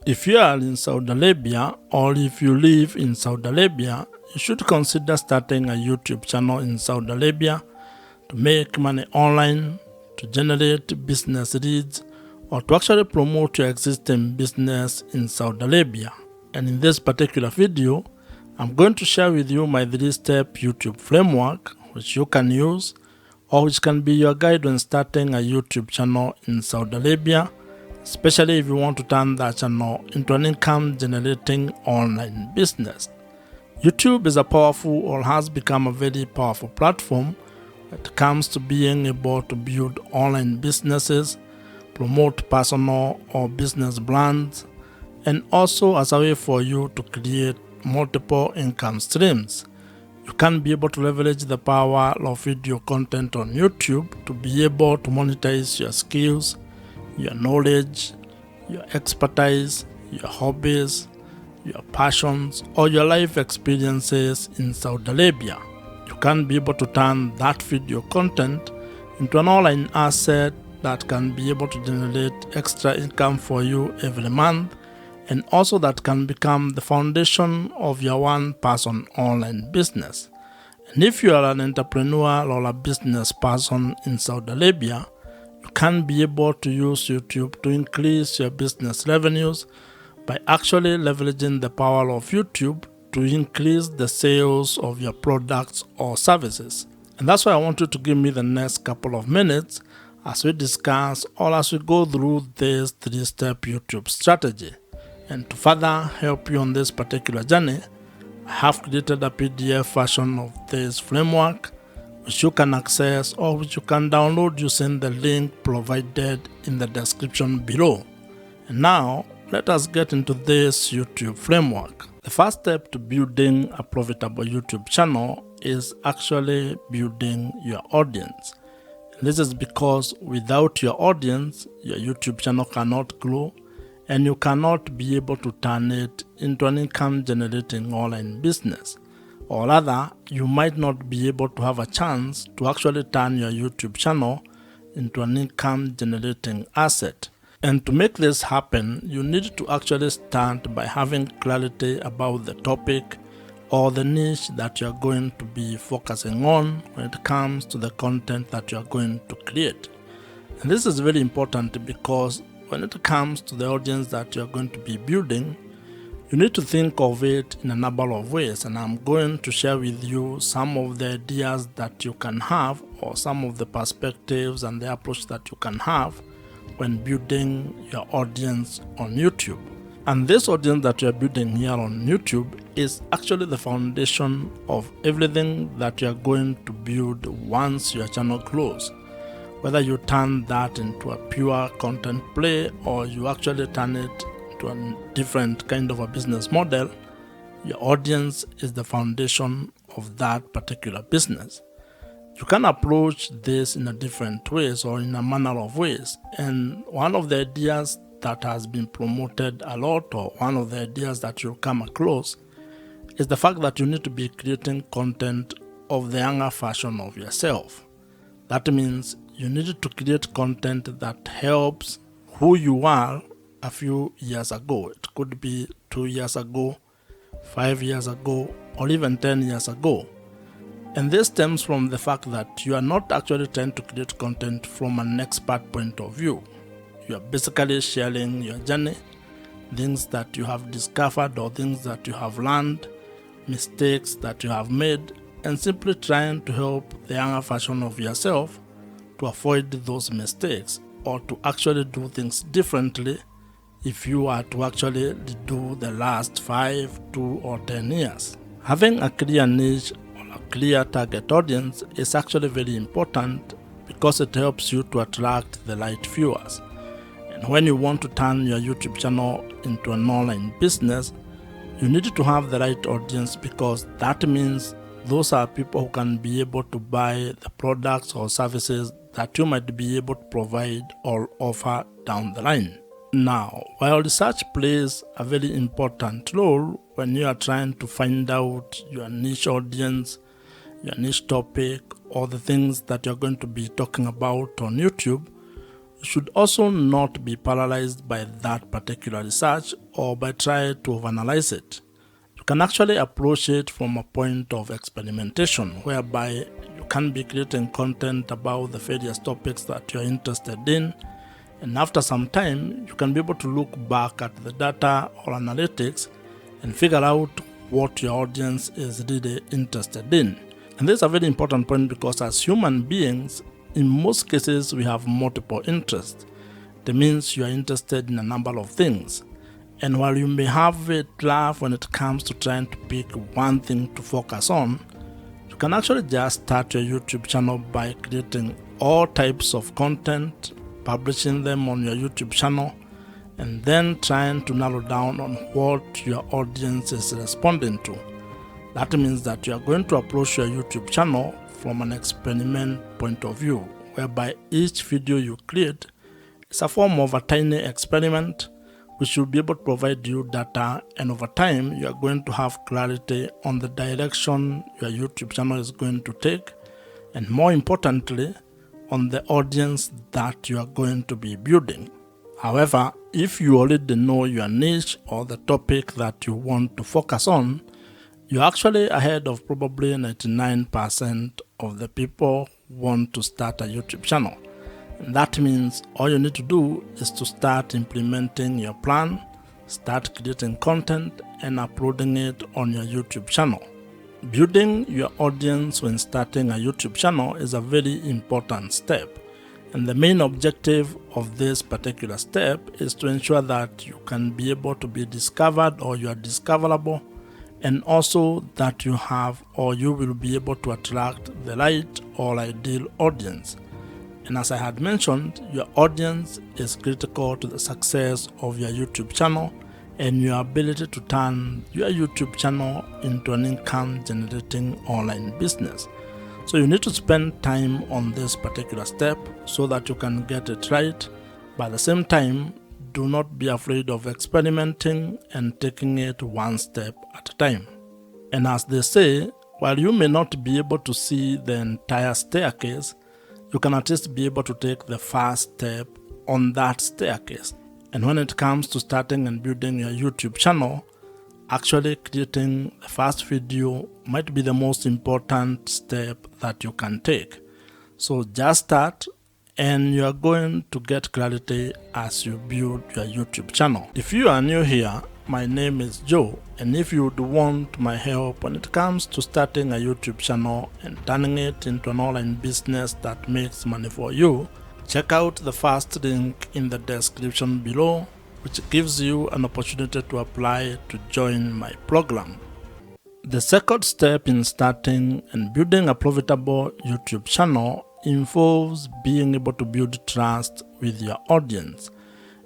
If you are in Saudi Arabia or if you live in Saudi Arabia, you should consider starting a YouTube channel in Saudi Arabia to make money online, to generate business leads, or to actually promote your existing business in Saudi Arabia. And in this particular video, I'm going to share with you my 3-step YouTube framework which you can use or which can be your guide when starting a YouTube channel in Saudi Arabia, especially if you want to turn that channel into an income generating online business. YouTube is a powerful or has become a very powerful platform when it comes to being able to build online businesses, promote personal or business brands, and also as a way for you to create multiple income streams. You can be able to leverage the power of video content on YouTube to be able to monetize your skills, your knowledge, your expertise, your hobbies, your passions, or your life experiences in Saudi Arabia. You can be able to turn that video content into an online asset that can be able to generate extra income for you every month, and also that can become the foundation of your one-person online business. And if you are an entrepreneur or a business person in Saudi Arabia, you can be able to use YouTube to increase your business revenues by actually leveraging the power of YouTube to increase the sales of your products or services. And that's why I want you to give me the next couple of minutes as we discuss or as we go through this 3-step YouTube strategy. And to further help you on this particular journey, I have created a PDF version of this framework which you can access or which you can download using the link provided in the description below. And now, let us get into this YouTube framework. The first step to building a profitable YouTube channel is actually building your audience. And this is because without your audience, your YouTube channel cannot grow and you cannot be able to turn it into an income generating online business. Or rather, you might not be able to have a chance to actually turn your YouTube channel into an income generating asset. And to make this happen, you need to actually start by having clarity about the topic or the niche that you're going to be focusing on when it comes to the content that you're going to create. And this is very important because when it comes to the audience that you're going to be building, you need to think of it in a number of ways, and I'm going to share with you some of the ideas that you can have or some of the perspectives and the approach that you can have when building your audience on YouTube. And this audience that you're building here on YouTube is actually the foundation of everything that you're going to build once your channel grows. Whether you turn that into a pure content play or you actually turn it to a different kind of a business model, your audience is the foundation of that particular business. You can approach this in a different ways or in a manner of ways. And one of the ideas that has been promoted a lot, or one of the ideas that you'll come across, is the fact that you need to be creating content of the younger version of yourself. That means you need to create content that helps who you are a few years ago. It could be 2 years ago, 5 years ago, or even 10 years ago. And this stems from the fact that you are not actually trying to create content from an expert point of view. You are basically sharing your journey, things that you have discovered or things that you have learned, mistakes that you have made, and simply trying to help the younger version of yourself to avoid those mistakes or to actually do things differently if you are to actually do the last 5, 2, or 10 years. Having a clear niche or a clear target audience is actually very important because it helps you to attract the right viewers. And when you want to turn your YouTube channel into an online business, you need to have the right audience because that means those are people who can be able to buy the products or services that you might be able to provide or offer down the line. Now, while research plays a very important role when you are trying to find out your niche audience, your niche topic, or the things that you're going to be talking about on YouTube, You should also not be paralyzed by that particular research or by trying to overanalyze it. You can actually approach it from a point of experimentation, whereby you can be creating content about the various topics that you are interested in, and after some time, you can be able to look back at the data or analytics and figure out what your audience is really interested in. And this is a very important point because as human beings, in most cases, we have multiple interests. That means you are interested in a number of things. And while you may have a drive when it comes to trying to pick one thing to focus on, you can actually just start your YouTube channel by creating all types of content, publishing them on your YouTube channel, and then trying to narrow down on what your audience is responding to. That means that you are going to approach your YouTube channel from an experiment point of view, whereby each video you create is a form of a tiny experiment which will be able to provide you data, and over time you are going to have clarity on the direction your YouTube channel is going to take, and more importantly, on the audience that you are going to be building. However, if you already know your niche or the topic that you want to focus on, you're actually ahead of probably 99% of the people who want to start a YouTube channel. And that means all you need to do is to start implementing your plan, start creating content, and uploading it on your YouTube channel. Building your audience when starting a YouTube channel is a very important step. And the main objective of this particular step is to ensure that you can be able to be discovered, or you are discoverable, and also that you have, or you will be able to attract the right or ideal audience. And as I had mentioned, your audience is critical to the success of your YouTube channel and your ability to turn your YouTube channel into an income generating online business. So you need to spend time on this particular step so that you can get it right. But at the same time, do not be afraid of experimenting and taking it one step at a time. And as they say, while you may not be able to see the entire staircase, you can at least be able to take the first step on that staircase. And when it comes to starting and building your YouTube channel, actually creating the first video might be the most important step that you can take. So just start, and you are going to get clarity as you build your YouTube channel. If you are new here, my name is Joe, and if you would want my help when it comes to starting a YouTube channel and turning it into an online business that makes money for you, check out the first link in the description below, which gives you an opportunity to apply to join my program. The second step in starting and building a profitable YouTube channel involves being able to build trust with your audience.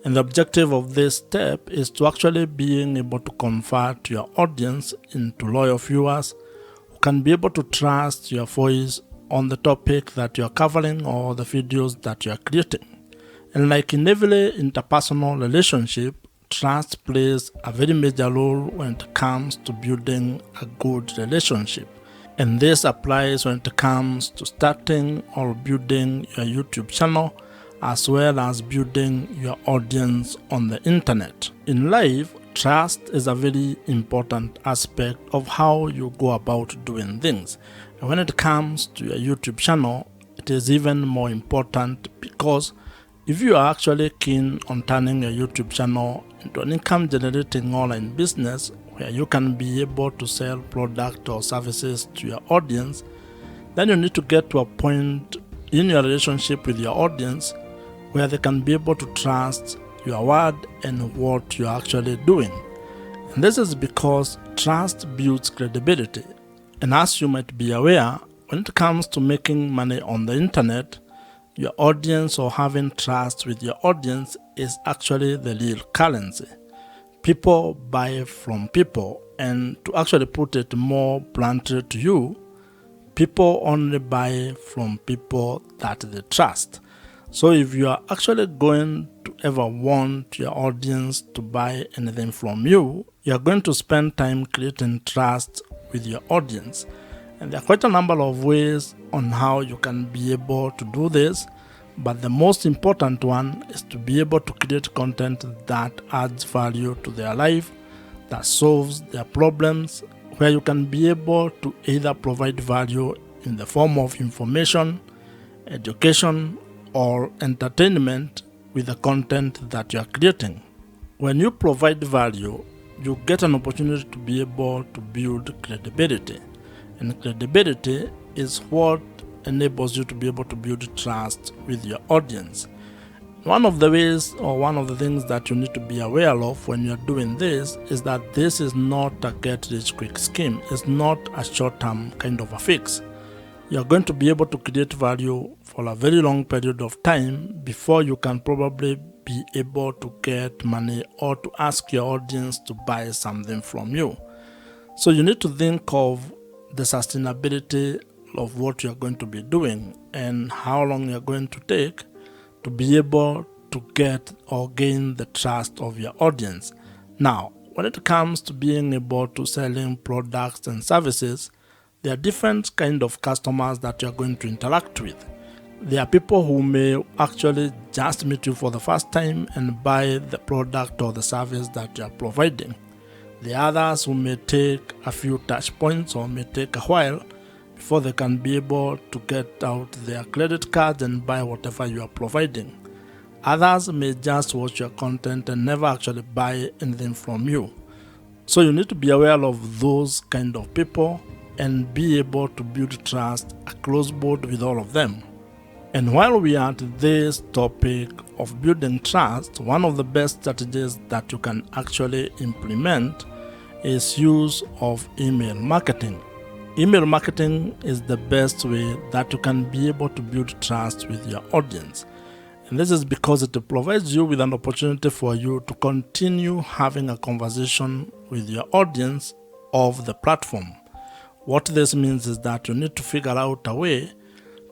And the objective of this step is to actually being able to convert your audience into loyal viewers who can be able to trust your voice on the topic that you are covering or the videos that you are creating. And like in every interpersonal relationship, trust plays a very major role when it comes to building a good relationship. And this applies when it comes to starting or building your YouTube channel, as well as building your audience on the internet. In life, trust is a very important aspect of how you go about doing things. And when it comes to your YouTube channel, it is even more important, because if you are actually keen on turning your YouTube channel into an income generating online business where you can be able to sell product or services to your audience, then you need to get to a point in your relationship with your audience where they can be able to trust your word and what you're actually doing. And this is because trust builds credibility. And as you might be aware, when it comes to making money on the internet, your audience, or having trust with your audience, is actually the real currency. People buy from people, and to actually put it more bluntly to you, people only buy from people that they trust. So if you are actually going to ever want your audience to buy anything from you, you are going to spend time creating trust with your audience. And there are quite a number of ways on how you can be able to do this, But the most important one is to be able to create content that adds value to their life, that solves their problems, where you can be able to either provide value in the form of information, education, or entertainment with the content that you are creating. When you provide value, you get an opportunity to be able to build credibility. And credibility is what enables you to be able to build trust with your audience. One of the ways, or one of the things that you need to be aware of when you're doing this is that this is not a get-rich-quick scheme. It's not a short-term kind of a fix. You're going to be able to create value for a very long period of time before you can probably be able to get money or to ask your audience to buy something from you. So you need to think of the sustainability of what you're going to be doing and how long you're going to take to be able to get or gain the trust of your audience. Now, when it comes to being able to selling products and services, there are different kind of customers that you're going to interact with. There are people who may actually just meet you for the first time and buy the product or the service that you are providing. The others who may take a few touch points or may take a while before they can be able to get out their credit cards and buy whatever you are providing. Others may just watch your content and never actually buy anything from you. So you need to be aware of those kind of people and be able to build trust across board with all of them. And while we are at this topic of building trust, one of the best strategies that you can actually implement is use of email marketing. Email marketing is the best way that you can be able to build trust with your audience. And this is because it provides you with an opportunity for you to continue having a conversation with your audience of the platform. What this means is that you need to figure out a way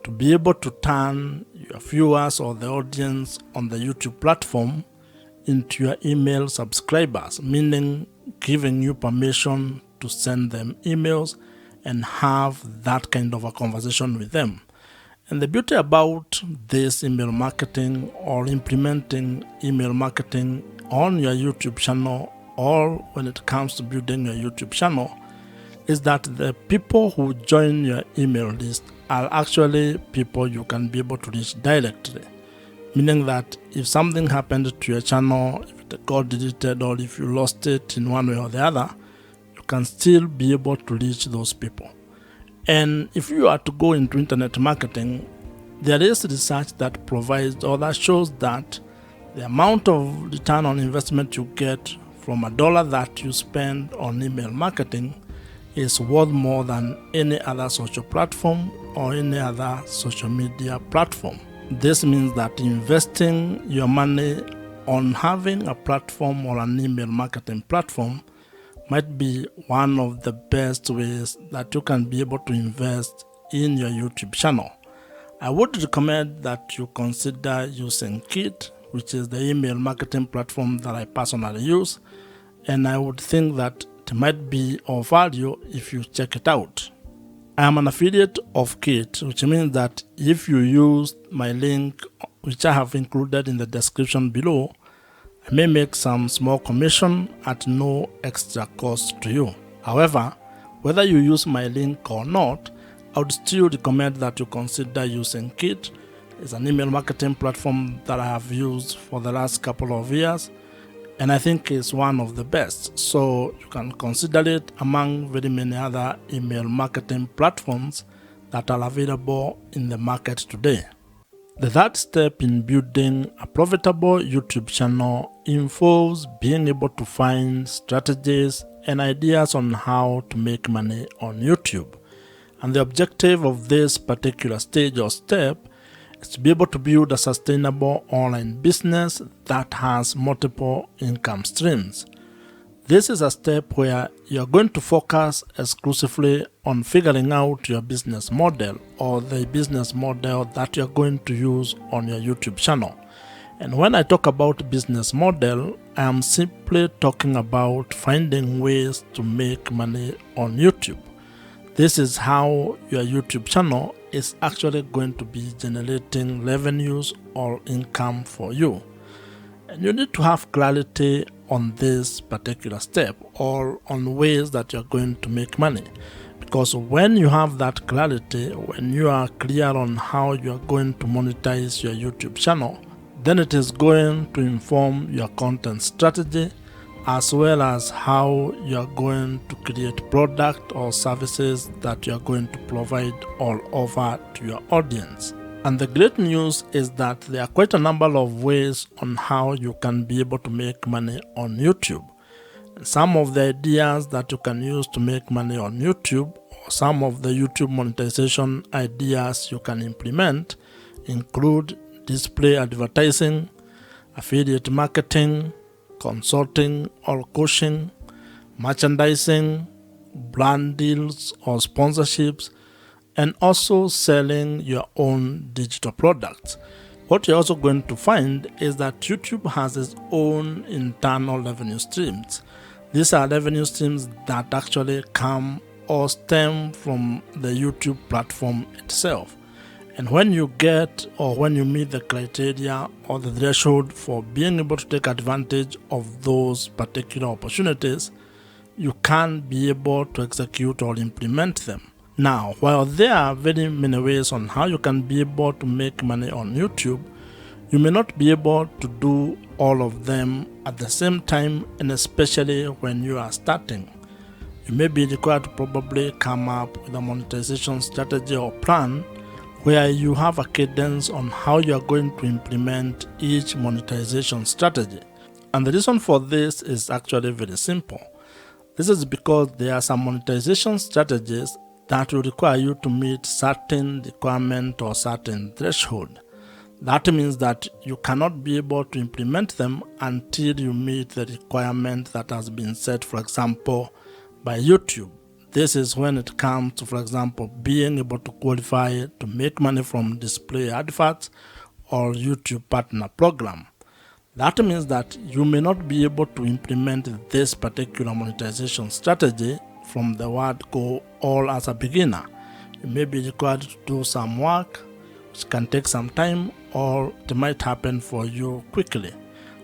to be able to turn your viewers or the audience on the YouTube platform into your email subscribers, meaning giving you permission to send them emails and have that kind of a conversation with them. And the beauty about this email marketing or implementing email marketing on your YouTube channel or when it comes to building your YouTube channel is that the people who join your email list are actually people you can be able to reach directly. Meaning that if something happened to your channel, if it got deleted or if you lost it in one way or the other, you can still be able to reach those people. And if you are to go into internet marketing, there is research that provides or that shows that the amount of return on investment you get from $1 that you spend on email marketing is worth more than any other social platform or any other social media platform. This means that investing your money on having a platform or an email marketing platform might be one of the best ways that you can be able to invest in your YouTube channel. I would recommend that you consider using Kit, which is the email marketing platform that I personally use, and I would think that it might be of value if you check it out. I am an affiliate of Kit, which means that if you use my link, which I have included in the description below, I may make some small commission at no extra cost to you. However, whether you use my link or not, I would still recommend that you consider using Kit. It's an email marketing platform that I have used for the last couple of years, and I think it's one of the best. So you can consider it among very many other email marketing platforms that are available in the market today. The third step in building a profitable YouTube channel involves being able to find strategies and ideas on how to make money on YouTube. And the objective of this particular stage or step is to be able to build a sustainable online business that has multiple income streams. This is a step where you're going to focus exclusively on figuring out your business model or the business model that you're going to use on your YouTube channel. And when I talk about business model, I am simply talking about finding ways to make money on YouTube. This is how your YouTube channel is actually going to be generating revenues or income for you. And you need to have clarity on this particular step or on ways that you're going to make money. Because when you have that clarity, when you are clear on how you are going to monetize your YouTube channel, then it is going to inform your content strategy as well as how you are going to create product or services that you are going to provide all over to your audience. And the great news is that there are quite a number of ways on how you can be able to make money on YouTube. And some of the ideas that you can use to make money on YouTube, or some of the YouTube monetization ideas you can implement, include display advertising, affiliate marketing, consulting or coaching, merchandising, brand deals or sponsorships, and also selling your own digital products. What you're also going to find is that YouTube has its own internal revenue streams. These are revenue streams that actually come or stem from the YouTube platform itself. And when you get or when you meet the criteria or the threshold for being able to take advantage of those particular opportunities, you can be able to execute or implement them. Now, while there are very many ways on how you can be able to make money on YouTube, you may not be able to do all of them at the same time, and especially when you are starting. You may be required to probably come up with a monetization strategy or plan where you have a cadence on how you are going to implement each monetization strategy. And the reason for this is actually very simple. This is because there are some monetization strategies that will require you to meet certain requirement or certain threshold. That means that you cannot be able to implement them until you meet the requirement that has been set, for example, by YouTube. This is when it comes to, for example, being able to qualify to make money from display adverts or YouTube partner program. That means that you may not be able to implement this particular monetization strategy from the word go all as a beginner. You may be required to do some work, which can take some time, or it might happen for you quickly.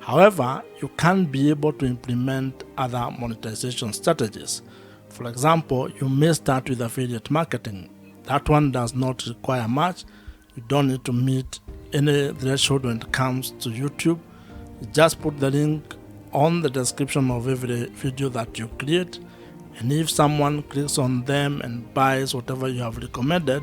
However, you can be able to implement other monetization strategies. For example, you may start with affiliate marketing. That one does not require much. You don't need to meet any threshold when it comes to YouTube. You just put the link on the description of every video that you create, and if someone clicks on them and buys whatever you have recommended,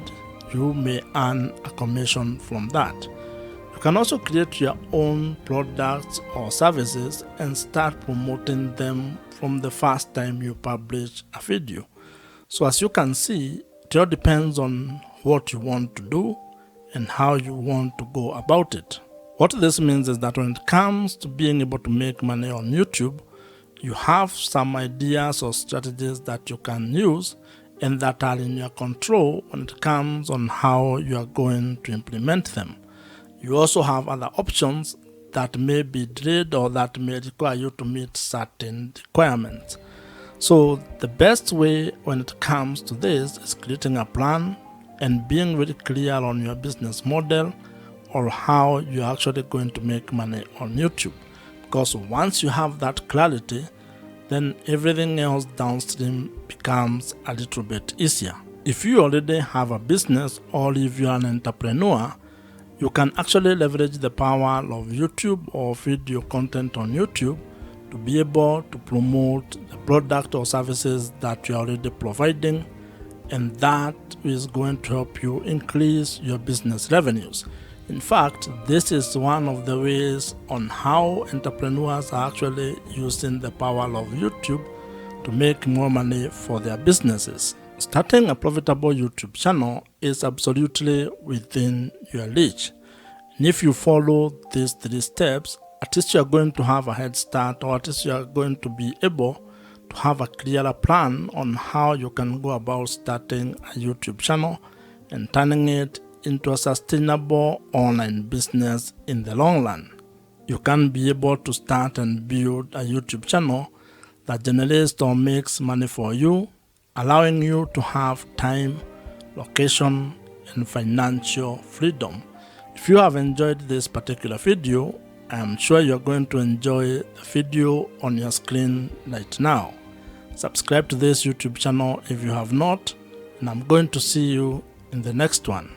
you may earn a commission from that. You can also create your own products or services and start promoting them from the first time you publish a video. So as you can see, it all depends on what you want to do and how you want to go about it. What this means is that when it comes to being able to make money on YouTube, you have some ideas or strategies that you can use and that are in your control when it comes on how you are going to implement them. You also have other options that may be delayed or that may require you to meet certain requirements. So the best way when it comes to this is creating a plan and being very clear on your business model or how you're actually going to make money on YouTube. Because once you have that clarity, then everything else downstream becomes a little bit easier. If you already have a business or if you're an entrepreneur, you can actually leverage the power of YouTube or video content on YouTube to be able to promote the product or services that you're already providing, and that is going to help you increase your business revenues. In fact, this is one of the ways on how entrepreneurs are actually using the power of YouTube to make more money for their businesses. Starting a profitable YouTube channel is absolutely within your reach. And if you follow these 3 steps, at least you are going to have a head start, or at least you are going to be able to have a clearer plan on how you can go about starting a YouTube channel and turning it into a sustainable online business in the long run. You can be able to start and build a YouTube channel that generates or makes money for you, allowing you to have time, location, and financial freedom. If you have enjoyed this particular video, I am sure you're going to enjoy the video on your screen right now. Subscribe to this YouTube channel if you have not, and I'm going to see you in the next one.